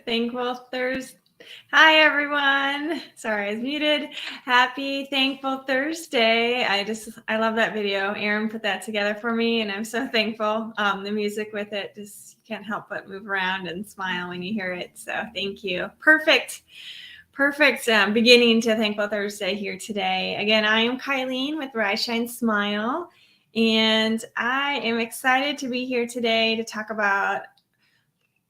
Thankful Thursday. Hi, everyone. Sorry, I was muted. Happy Thankful Thursday. I love that video. Aaron put that together for me, and I'm so thankful. The music with it, just you can't help but move around and smile when you hear it. So thank you. Perfect beginning to Thankful Thursday here today. Again, I am Kylene with Rise, Shine, Smile, and I am excited to be here today to talk about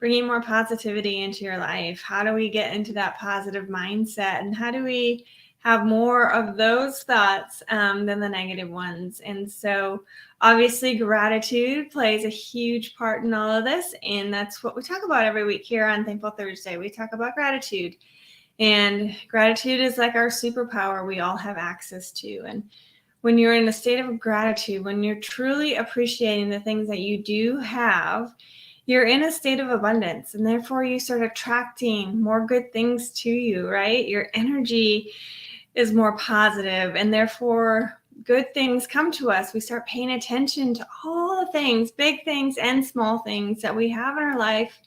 bringing more positivity into your life. How do we get into that positive mindset, and how do we have more of those thoughts than the negative ones? And so obviously gratitude plays a huge part in all of this, and that's what we talk about every week here on Thankful Thursday. We talk about gratitude, and gratitude is like our superpower we all have access to. And when you're in a state of gratitude, when you're truly appreciating the things that you do have, you're in a state of abundance, and therefore you start attracting more good things to you, right? Your energy is more positive, and therefore good things come to us. We start paying attention to all the things, big things and small things that we have in our life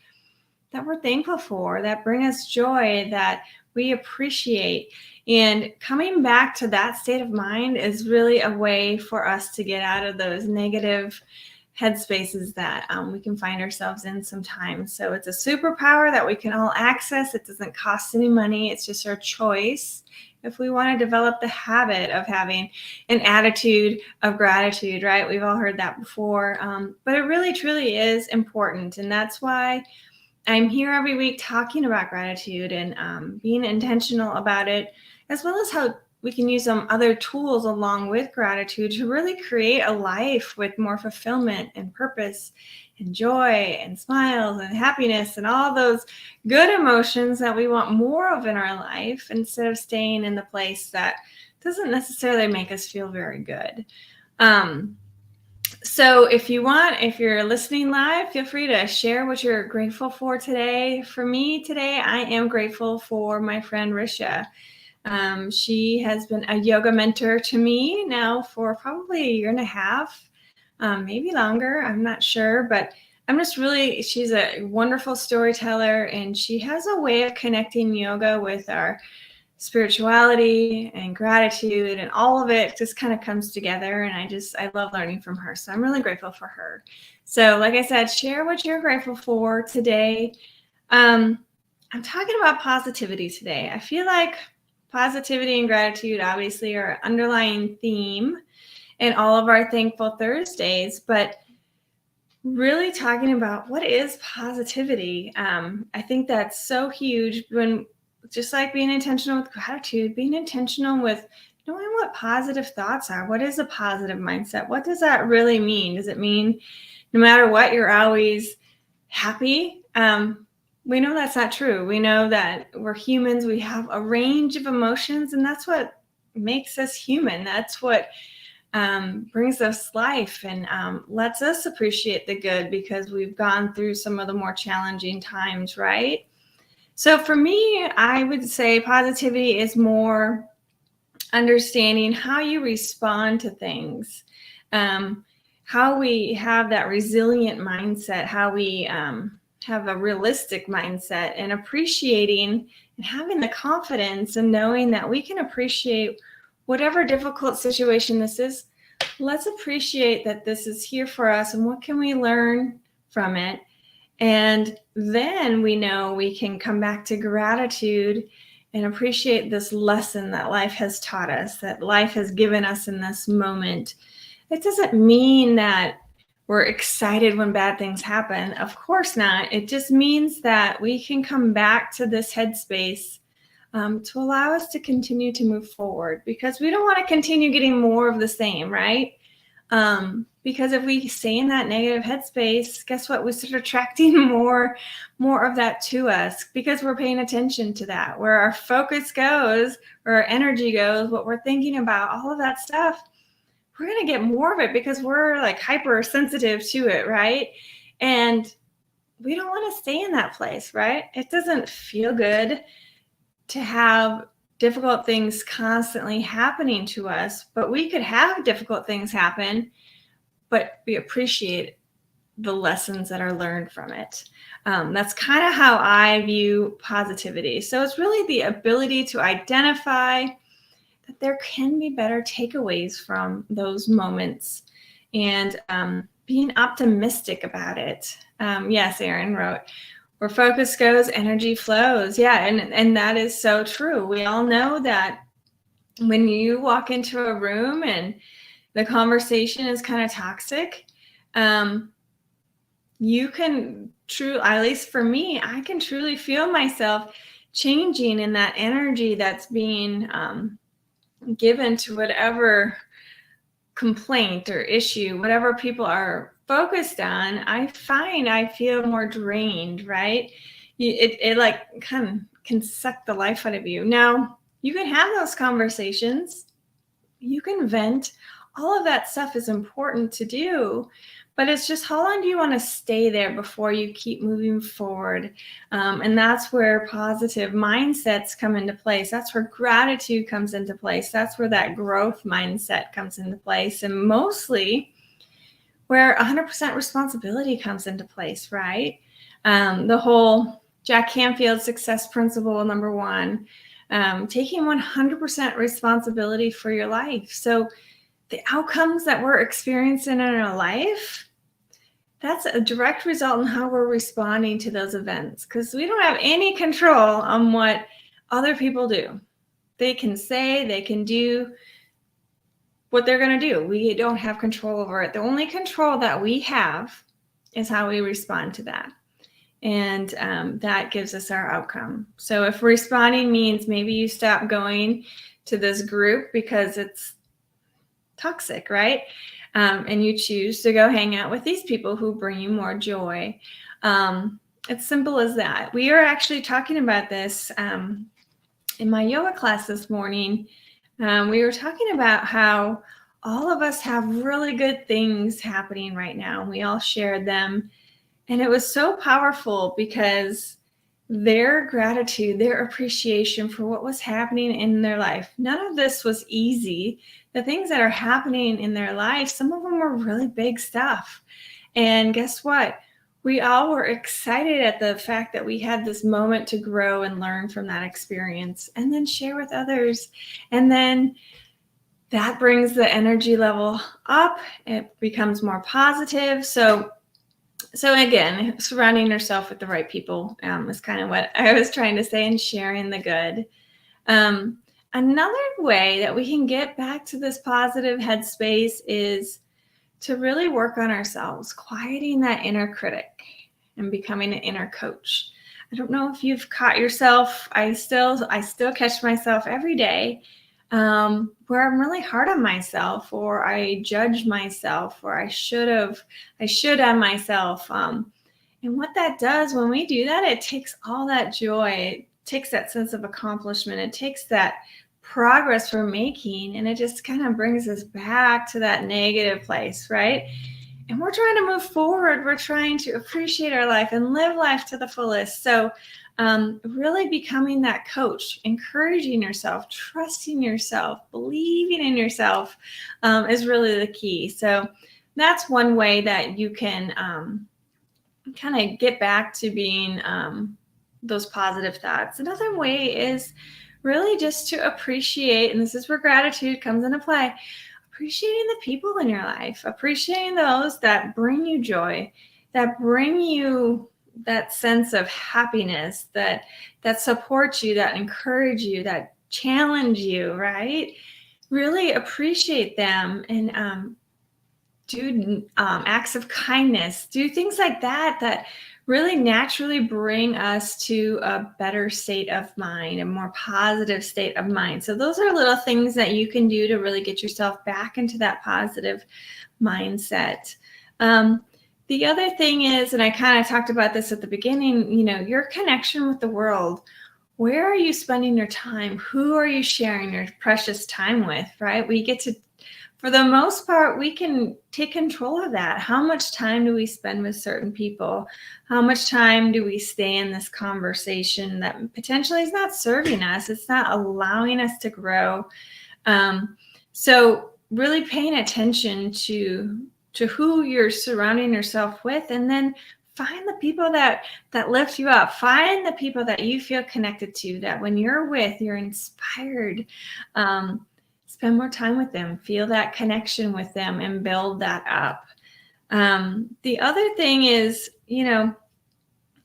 that we're thankful for, that bring us joy, that we appreciate. And coming back to that state of mind is really a way for us to get out of those negative headspaces that we can find ourselves in sometimes. So it's a superpower that we can all access. It doesn't cost any money. It's just our choice if we want to develop the habit of having an attitude of gratitude, right? We've all heard that before, but it really, truly is important. And that's why I'm here every week talking about gratitude and being intentional about it, as well as how we can use some other tools along with gratitude to really create a life with more fulfillment and purpose and joy and smiles and happiness and all those good emotions that we want more of in our life, instead of staying in the place that doesn't necessarily make us feel very good. So if you're listening live, feel free to share what you're grateful for today. For me today, I am grateful for my friend Risha. She has been a yoga mentor to me now for probably a year and a half, maybe longer. I'm not sure, but she's a wonderful storyteller, and she has a way of connecting yoga with our spirituality and gratitude, and all of it just kind of comes together. And I love learning from her. So I'm really grateful for her. So like I said, share what you're grateful for today. I'm talking about positivity today. I feel like positivity and gratitude obviously are an underlying theme in all of our Thankful Thursdays, but really talking about what is positivity. I think that's so huge, when just like being intentional with gratitude, being intentional with knowing what positive thoughts are. What is a positive mindset? What does that really mean? Does it mean no matter what, you're always happy? We know that's not true. We know that we're humans. We have a range of emotions, and that's what makes us human. That's what brings us life and lets us appreciate the good, because we've gone through some of the more challenging times, right? So for me, I would say positivity is more understanding how you respond to things, how we have that resilient mindset, how we have a realistic mindset, and appreciating and having the confidence and knowing that we can appreciate whatever difficult situation this is. Let's appreciate that this is here for us, and what can we learn from it? And then we know we can come back to gratitude and appreciate this lesson that life has taught us, that life has given us in this moment. It doesn't mean that we're excited when bad things happen. Of course not. It just means that we can come back to this headspace to allow us to continue to move forward, because we don't want to continue getting more of the same, right? Because if we stay in that negative headspace, guess what? We start attracting more of that to us, because we're paying attention to that. Where our focus goes, where our energy goes, what we're thinking about, all of that stuff, we're going to get more of it, because we're like hypersensitive to it, right? And we don't want to stay in that place, right? It doesn't feel good to have difficult things constantly happening to us, but we could have difficult things happen, but we appreciate the lessons that are learned from it. That's kind of how I view positivity. So it's really the ability to identify that there can be better takeaways from those moments, and being optimistic about it. Yes, Aaron wrote, where focus goes, energy flows. Yeah, and that is so true. We all know that when you walk into a room and the conversation is kind of toxic, you can at least for me, I can truly feel myself changing in that energy that's being given to whatever complaint or issue, whatever people are focused on. I find I feel more drained, right? It like kind of can suck the life out of you. Now, you can have those conversations, you can vent. All of that stuff is important to do, but it's just how long do you want to stay there before you keep moving forward? And that's where positive mindsets come into place. That's where gratitude comes into place. That's where that growth mindset comes into place. And mostly where 100% responsibility comes into place, right? The whole Jack Canfield success principle, number one, taking 100% responsibility for your life. So the outcomes that we're experiencing in our life, that's a direct result in how we're responding to those events, because we don't have any control on what other people do. They can say, they can do what they're going to do. We don't have control over it. The only control that we have is how we respond to that. And that gives us our outcome. So if responding means maybe you stop going to this group because it's toxic, right? And you choose to go hang out with these people who bring you more joy. It's simple as that. We are actually talking about this in my yoga class this morning. We were talking about how all of us have really good things happening right now. We all shared them. And it was so powerful because their gratitude, their appreciation for what was happening in their life. None of this was easy. The things that are happening in their life, some of them were really big stuff. And guess what? We all were excited at the fact that we had this moment to grow and learn from that experience and then share with others. And then that brings the energy level up. It becomes more positive. So again, surrounding yourself with the right people is kind of what I was trying to say, and sharing the good. Another way that we can get back to this positive headspace is to really work on ourselves, quieting that inner critic and becoming an inner coach. I don't know if you've caught yourself. I still catch myself every day where I'm really hard on myself, or I judge myself, or I should on myself. And what that does when we do that, it takes all that joy, it takes that sense of accomplishment, it takes that progress we're making, and it just kind of brings us back to that negative place, right? And we're trying to move forward. We're trying to appreciate our life and live life to the fullest. So really becoming that coach, encouraging yourself, trusting yourself, believing in yourself is really the key. So that's one way that you can kind of get back to being those positive thoughts. Another way is really just to appreciate, and this is where gratitude comes into play, appreciating the people in your life, appreciating those that bring you joy, that bring you that sense of happiness, that support you, that encourage you, that challenge you, right? Really appreciate them and do acts of kindness, do things like that really naturally bring us to a better state of mind, a more positive state of mind. So those are little things that you can do to really get yourself back into that positive mindset. The other thing is, and I kind of talked about this at the beginning, your connection with the world. Where are you spending your time? Who are you sharing your precious time with, right? We get to, for the most part, we can take control of that. How much time do we spend with certain people? How much time do we stay in this conversation that potentially is not serving us? It's not allowing us to grow. So really paying attention to to who you're surrounding yourself with, and then find the people that lift you up. Find the people that you feel connected to, that when you're with, you're inspired. Spend more time with them, feel that connection with them, and build that up. The other thing is,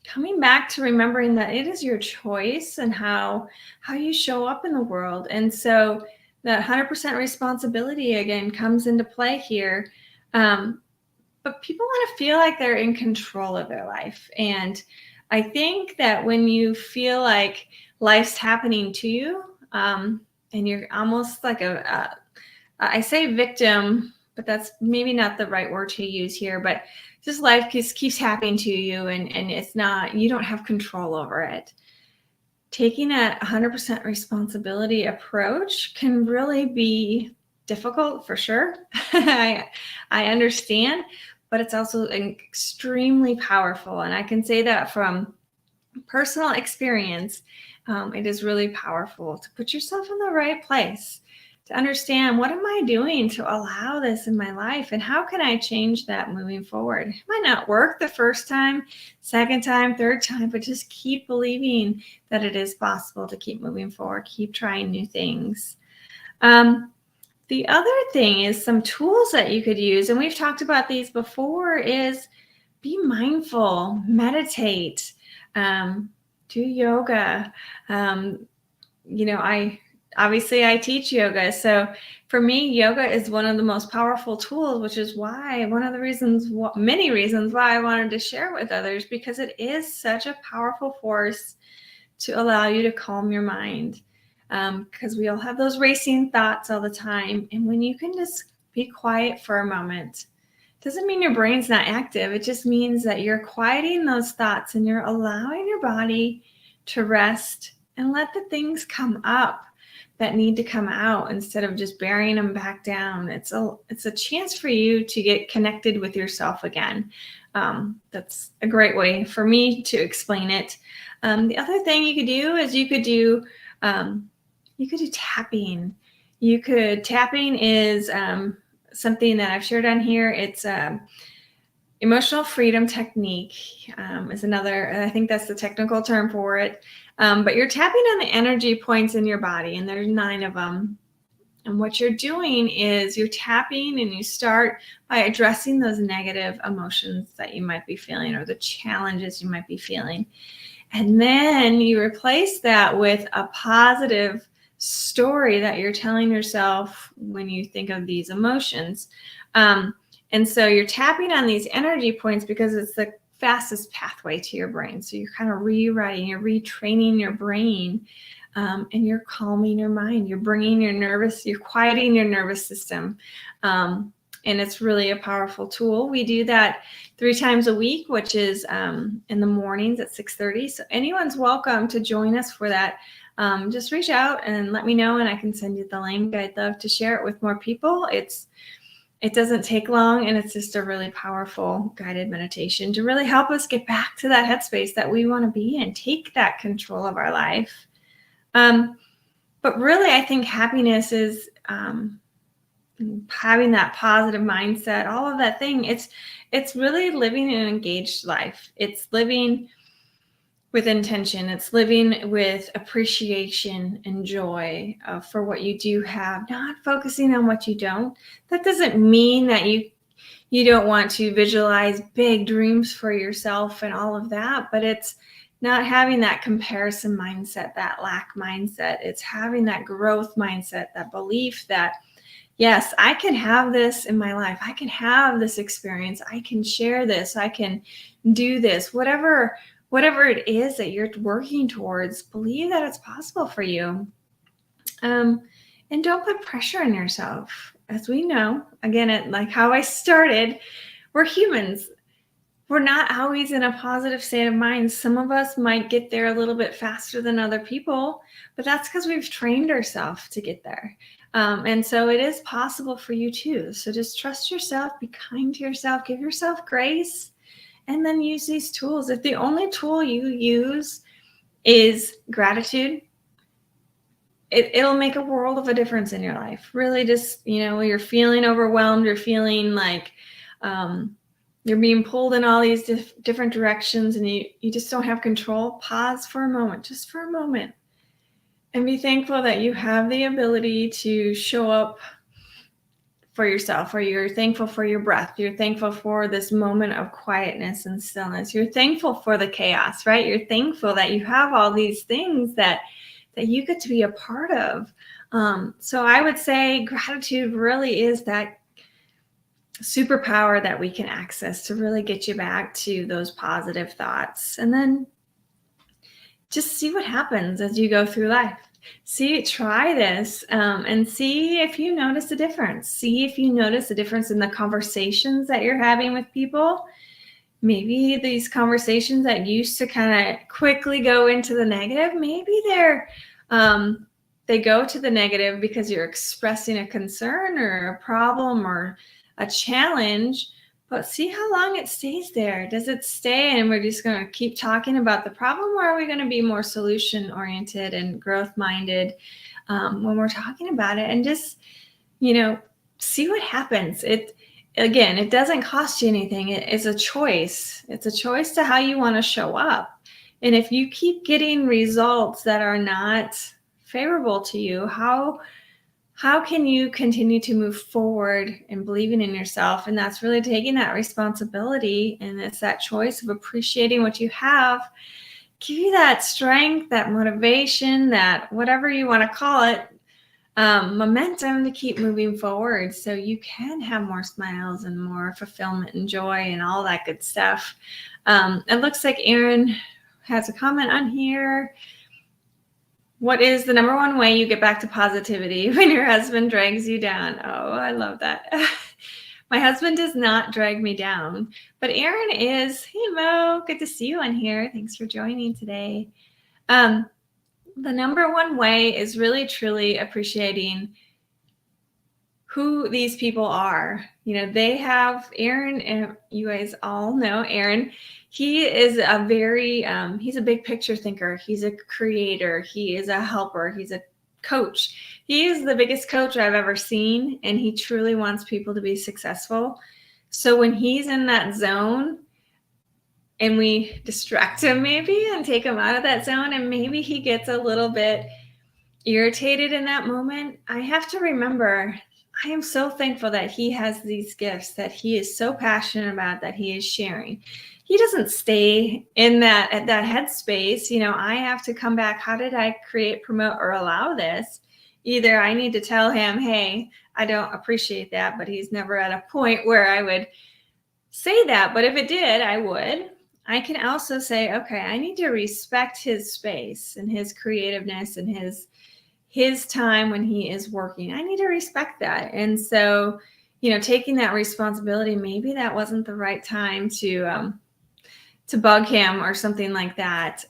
coming back to remembering that it is your choice and how you show up in the world. And so that 100% responsibility again comes into play here. But people want to feel like they're in control of their life. And I think that when you feel like life's happening to you, and you're almost like I say victim, but that's maybe not the right word to use here, but just life keeps happening to you, and it's not, you don't have control over it. Taking a 100% responsibility approach can really be difficult, for sure. I understand, but it's also extremely powerful. And I can say that from personal experience. It is really powerful to put yourself in the right place, to understand, what am I doing to allow this in my life, and how can I change that moving forward? It might not work the first time, second time, third time, but just keep believing that it is possible to keep moving forward, keep trying new things. The other thing is some tools that you could use, and we've talked about these before, is be mindful, meditate, do yoga. I teach yoga. So for me, yoga is one of the most powerful tools, which is why many reasons why I wanted to share with others, because it is such a powerful force to allow you to calm your mind. Because we all have those racing thoughts all the time. And when you can just be quiet for a moment, doesn't mean your brain's not active. It just means that you're quieting those thoughts and you're allowing your body to rest and let the things come up that need to come out, instead of just burying them back down. It's a chance for you to get connected with yourself again. That's a great way for me to explain it. The other thing you could do is you could do tapping. Tapping is something that I've shared on here. It's emotional freedom technique, is another, I think that's the technical term for it. But you're tapping on the energy points in your body, and there's 9 of them. And what you're doing is you're tapping, and you start by addressing those negative emotions that you might be feeling, or the challenges you might be feeling. And then you replace that with a positive story that you're telling yourself when you think of these emotions. And so you're tapping on these energy points because it's the fastest pathway to your brain. So you're kind of rewriting, you're retraining your brain, and you're calming your mind. You're you're quieting your nervous system. And it's really a powerful tool. We do that 3 times a week, which is in the mornings at 6:30. So anyone's welcome to join us for that. Just reach out and let me know, and I can send you the link. I'd love to share it with more people. It doesn't take long, and it's just a really powerful guided meditation to really help us get back to that headspace that we want to be in, take that control of our life. But really, I think happiness is having that positive mindset, all of that thing. It's really living an engaged life. It's living with intention. It's living with appreciation and joy for what you do have, not focusing on what you don't. That doesn't mean that you don't want to visualize big dreams for yourself and all of that, but it's not having that comparison mindset, that lack mindset. It's having that growth mindset, that belief that, yes, I can have this in my life. I can have this experience. I can share this. I can do this. Whatever it is that you're working towards, believe that it's possible for you. And don't put pressure on yourself. As we know, again, like how I started, we're humans. We're not always in a positive state of mind. Some of us might get there a little bit faster than other people, but that's because we've trained ourselves to get there. And so it is possible for you too. So just trust yourself, be kind to yourself, give yourself grace, and then use these tools. If the only tool you use is gratitude, it'll make a world of a difference in your life. Really, just, you're feeling overwhelmed, you're feeling like You're being pulled in all these different directions and you just don't have control. Pause for a moment, just for a moment, and be thankful that you have the ability to show up for yourself, or you're thankful for your breath. You're thankful for this moment of quietness and stillness. You're thankful for the chaos, right? You're thankful that you have all these things that you get to be a part of. So I would say gratitude really is that superpower that we can access to really get you back to those positive thoughts. And then just see what happens as you go through life. Try this and see if you notice a difference. See if you notice a difference in the conversations that you're having with people. Maybe these conversations that used to kind of quickly go into the negative, maybe they go to the negative because you're expressing a concern or a problem or a challenge. But see how long it stays there. Does it stay and we're just going to keep talking about the problem, or are we going to be more solution oriented and growth minded when we're talking about it? And just, see what happens. It doesn't cost you anything. It's a choice. It's a choice to how you want to show up. And if you keep getting results that are not favorable to you, how can you continue to move forward and believing in yourself? And that's really taking that responsibility, and it's that choice of appreciating what you have, give you that strength, that motivation, that whatever you want to call it, momentum to keep moving forward so you can have more smiles and more fulfillment and joy and all that good stuff. It looks like Aaron has a comment on here. What is the number one way you get back to positivity when your husband drags you down? Oh, I love that. My husband does not drag me down, but Aaron is. Hey, Mo, good to see you on here. Thanks for joining today. The number one way is really, truly appreciating who these people are. They have Aaron, and you guys all know Aaron. He is he's a big picture thinker. He's a creator. He is a helper. He's a coach. He is the biggest coach I've ever seen, and he truly wants people to be successful. So when he's in that zone and we distract him maybe and take him out of that zone, and maybe he gets a little bit irritated in that moment, I have to remember I am so thankful that he has these gifts that he is so passionate about, that he is sharing. He doesn't stay in that headspace. I have to come back. How did I create, promote, or allow this? Either I need to tell him, hey, I don't appreciate that, but he's never at a point where I would say that. But if it did, I would. I can also say, okay, I need to respect his space and his creativeness and his time when he is working. I need to respect that. And so, taking that responsibility, maybe that wasn't the right time to bug him or something like that.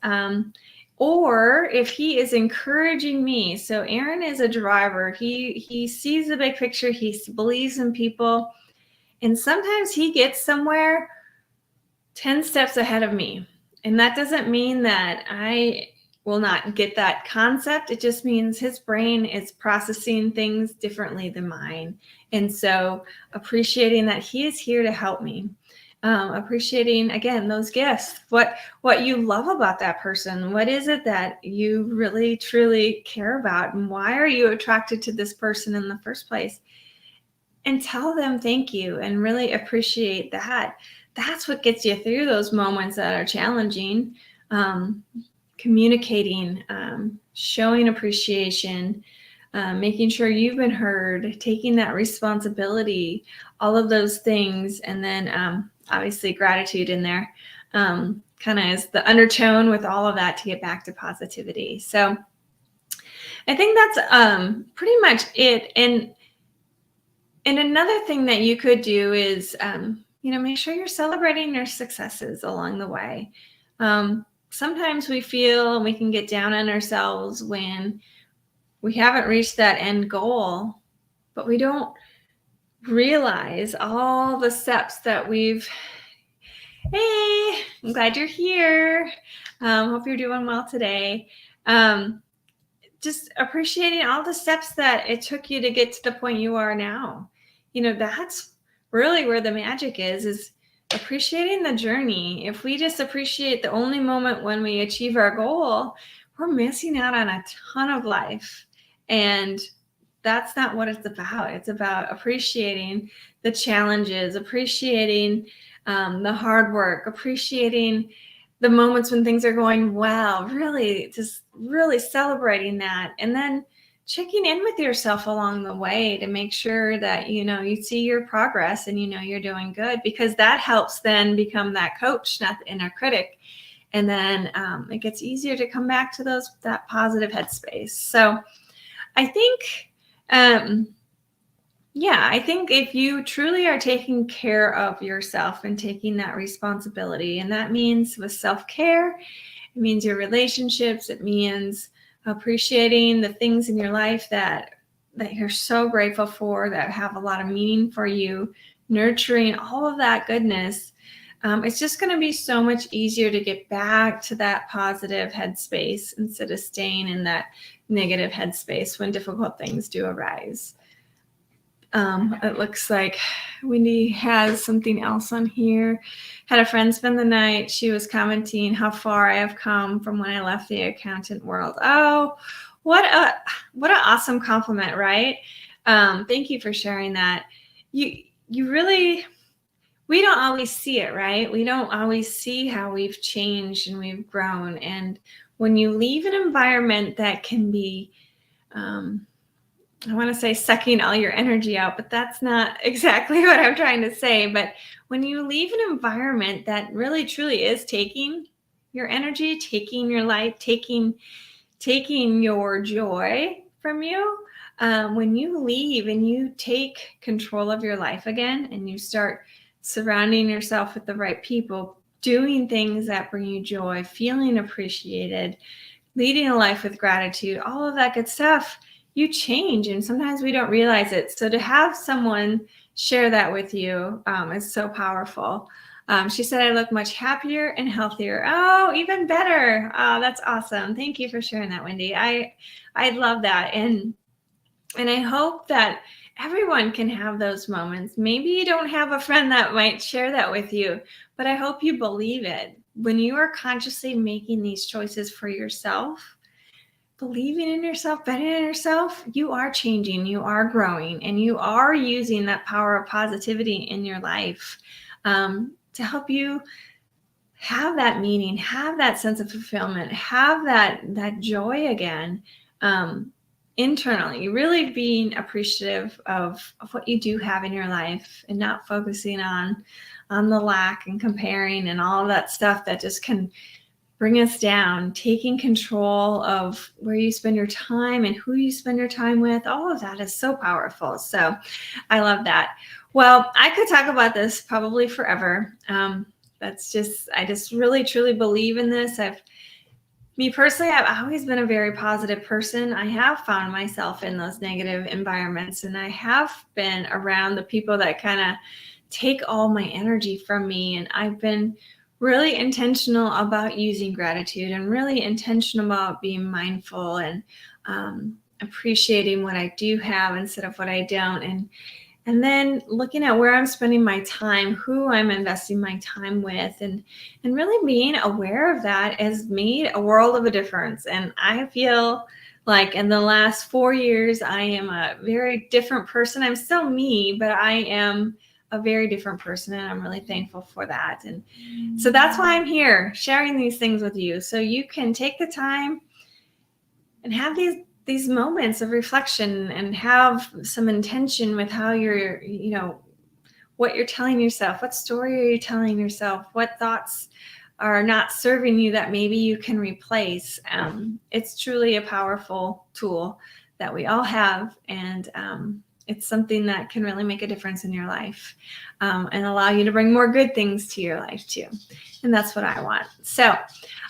Or if he is encouraging me. So Aaron is a driver. He sees the big picture. He believes in people. And sometimes he gets somewhere 10 steps ahead of me. And that doesn't mean that I will not get that concept. It just means his brain is processing things differently than mine. And so appreciating that he is here to help me. Appreciating, again, those gifts, what you love about that person. What is it that you really, truly care about? And why are you attracted to this person in the first place? And tell them thank you and really appreciate that. That's what gets you through those moments that are challenging. Communicating, showing appreciation, making sure you've been heard, taking that responsibility, all of those things. And then obviously gratitude in there kind of is the undertone with all of that to get back to positivity. So I think that's pretty much it. And another thing that you could do is, make sure you're celebrating your successes along the way. Sometimes we feel we can get down on ourselves when we haven't reached that end goal, but we don't realize all the steps that we've. Hey, I'm glad you're here. Hope you're doing well today. Just appreciating all the steps that it took you to get to the point you are now. That's really where the magic is appreciating the journey. If we just appreciate the only moment when we achieve our goal, we're missing out on a ton of life. And that's not what it's about. It's about appreciating the challenges, appreciating the hard work, appreciating the moments when things are going well, really just really celebrating that. And then checking in with yourself along the way to make sure that, you see your progress and you're doing good, because that helps then become that coach, not the inner critic. And then it gets easier to come back to that positive headspace. So I think, I think if you truly are taking care of yourself and taking that responsibility, and that means with self-care, it means your relationships, it means appreciating the things in your life that you're so grateful for, that have a lot of meaning for you, nurturing all of that goodness, it's just going to be so much easier to get back to that positive headspace instead of staying in that negative headspace when difficult things do arise. It looks like Wendy has something else on here. Had a friend spend the night. She was commenting how far I have come from when I left the accountant world. Oh, what an awesome compliment, right? Thank you for sharing that. You really, we don't always see it, right? We don't always see how we've changed and we've grown. And when you leave an environment that can be, I want to say sucking all your energy out, but that's not exactly what I'm trying to say. But when you leave an environment that really truly is taking your energy, taking your life, taking your joy from you, when you leave and you take control of your life again and you start surrounding yourself with the right people, doing things that bring you joy, feeling appreciated, leading a life with gratitude, all of that good stuff, you change. And sometimes we don't realize it. So to have someone share that with you is so powerful. She said, I look much happier and healthier. Oh, even better. Oh, that's awesome. Thank you for sharing that, Wendy. I love that. And I hope that everyone can have those moments. Maybe you don't have a friend that might share that with you, but I hope you believe it. When you are consciously making these choices for yourself, believing in yourself, betting in yourself, you are changing, you are growing, and you are using that power of positivity in your life to help you have that meaning, have that sense of fulfillment, have that joy again internally, really being appreciative of what you do have in your life and not focusing on the lack and comparing and all of that stuff that just can bring us down. Taking control of where you spend your time and who you spend your time with, all of that is so powerful. So I love that. Well, I could talk about this probably forever. I just really, truly believe in this. Me personally, I've always been a very positive person. I have found myself in those negative environments, and I have been around the people that kind of take all my energy from me. And I've been really intentional about using gratitude and really intentional about being mindful and appreciating what I do have instead of what I don't. And then looking at where I'm spending my time, who I'm investing my time with, and really being aware of that has made a world of a difference. And I feel like in the last 4 years, I am a very different person. I'm still me, but I am a very different person, and I'm really thankful for that. And so that's why I'm here sharing these things with you, so you can take the time and have these moments of reflection and have some intention with how you're, what you're telling yourself. What story are you telling yourself? What thoughts are not serving you that maybe you can replace? It's truly a powerful tool that we all have, and it's something that can really make a difference in your life and allow you to bring more good things to your life too. And that's what I want. So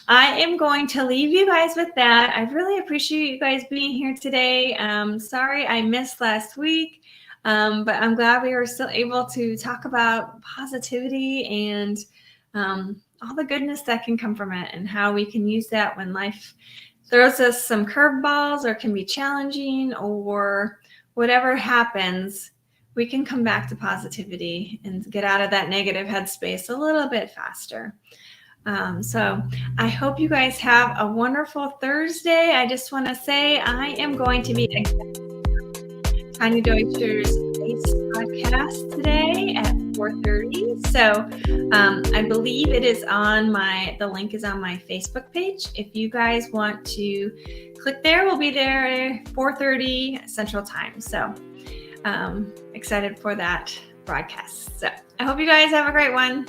I am going to leave you guys with that. I really appreciate you guys being here today. Sorry I missed last week, but I'm glad we were still able to talk about positivity and all the goodness that can come from it, and how we can use that when life throws us some curveballs or can be challenging, or whatever happens. we can come back to positivity and get out of that negative headspace a little bit faster. So I hope you guys have a wonderful Thursday. I just want to say I am going to be Tiny Deutscher's Space podcast today at 4:30. So I believe it is on the link is on my Facebook page. If you guys want to click there, we'll be there at 4:30 Central Time. So excited for that broadcast. So I hope you guys have a great one.